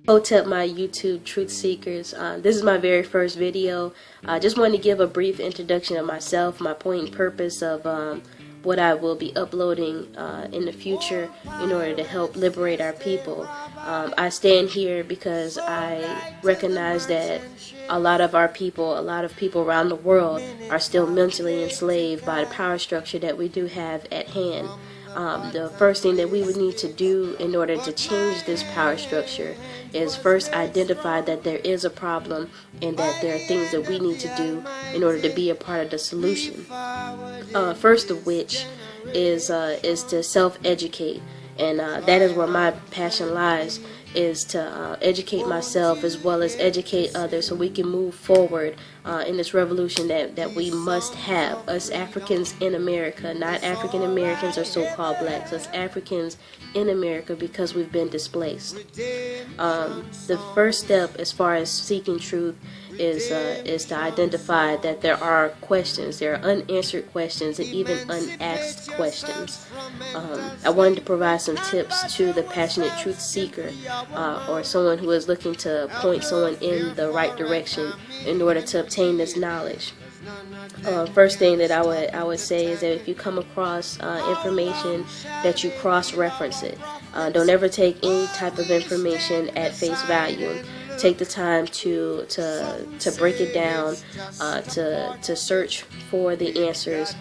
Hotep, my YouTube truth seekers. This is my very first video. I just wanted to give a brief introduction of myself, my point and purpose of what I will be uploading in the future in order to help liberate our people. I stand here because I recognize that a lot of our people, a lot of people around the world are still mentally enslaved by the power structure that we do have at hand. The first thing that we would need to do in order to change this power structure is first identify that there is a problem and that there are things that we need to do in order to be a part of the solution. First of which is to self-educate, and that is where my passion lies, is to educate myself as well as educate others so we can move forward in this revolution that we must have, us Africans in America, not African Americans or so-called blacks, us Africans in America, because we've been displaced. The first step as far as seeking truth is to identify that there are questions, there are unanswered questions, and even unasked questions. I wanted to provide some tips to the passionate truth seeker or someone who is looking to point someone in the right direction in order to obtain this knowledge. First thing that I would say is that if you come across information, that you cross-reference it. Don't ever take any type of information at face value. Take the time to break it down, to search for the answers,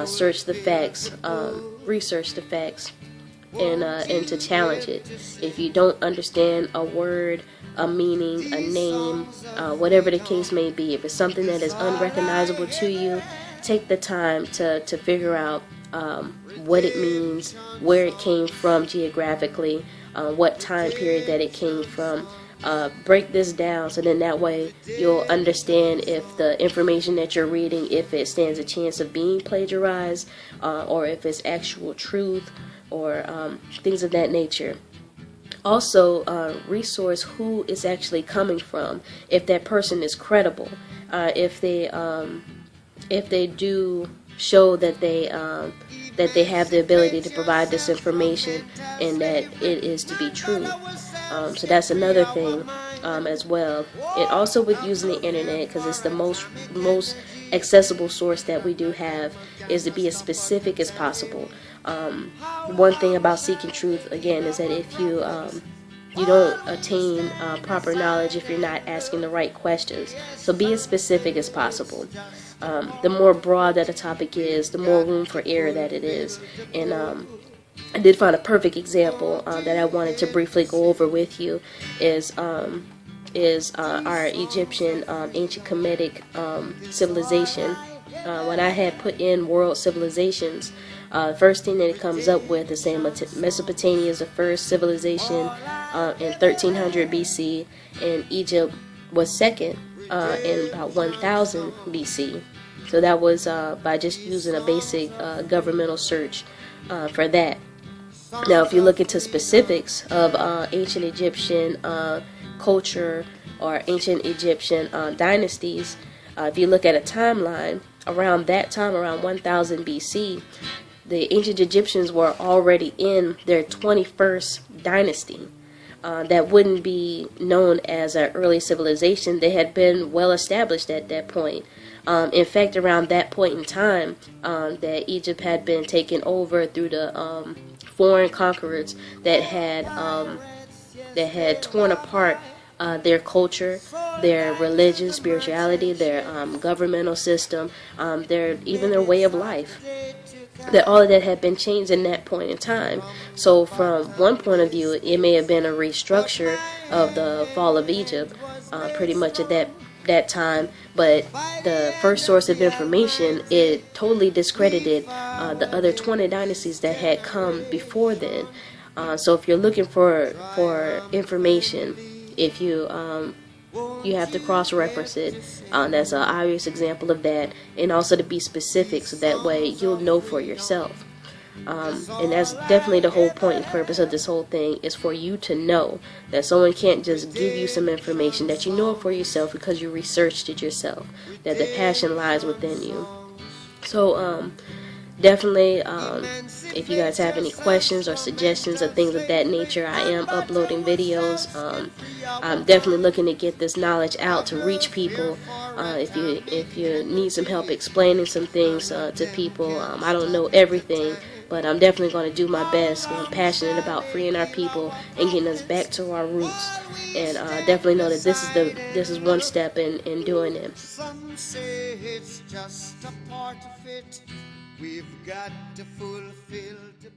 search the facts, research the facts, and to challenge it. If you don't understand a word, a meaning, a name, whatever the case may be, if it's something that is unrecognizable to you, take the time to figure out what it means, where it came from geographically, what time period that it came from. Break this down so then that way you'll understand if the information that you're reading, if it stands a chance of being plagiarized, or if it's actual truth, or things of that nature. Also, resource who it's actually coming from, if that person is credible, if they do show that they have the ability to provide this information and that it is to be true. So that's another thing as well. And also with using the internet, because it's the most accessible source that we do have, is to be as specific as possible. One thing about seeking truth, again, is that if you don't attain proper knowledge if you're not asking the right questions. So be as specific as possible. The more broad that a topic is, the more room for error that it is. And I did find a perfect example that I wanted to briefly go over with you is our Egyptian ancient Kemetic civilization. When I had put in world civilizations, first thing that it comes up with is saying Mesopotamia is the first civilization in 1300 BC, and Egypt was second in about 1000 BC. So that was by just using a basic governmental search for that. Now, if you look into specifics of ancient Egyptian culture or ancient Egyptian dynasties, if you look at a timeline, around that time, around 1000 BC, the ancient Egyptians were already in their 21st dynasty. That wouldn't be known as an early civilization. They had been well established at that point. In fact, around that point in time, that Egypt had been taken over through the foreign conquerors that had torn apart their culture, their religion, spirituality, their governmental system, even their way of life. That all of that had been changed in that point in time. So from one point of view, it may have been a restructure of the fall of Egypt, pretty much at that time, but the first source of information, it totally discredited the other 20 dynasties that had come before then. So if you're looking for information, if you have to cross-reference it. That's an obvious example of that, and also to be specific so that way you'll know for yourself. And that's definitely the whole point and purpose of this whole thing, is for you to know that someone can't just give you some information, that you know it for yourself because you researched it yourself, that the passion lies within you. So definitely, if you guys have any questions or suggestions or things of that nature, I am uploading videos. I'm definitely looking to get this knowledge out to reach people. If you need some help explaining some things to people, I don't know everything, but I'm definitely going to do my best. I'm passionate about freeing our people and getting us back to our roots, and definitely know that this is one step in doing it. Some say it's just a part of it. We've got to fulfill the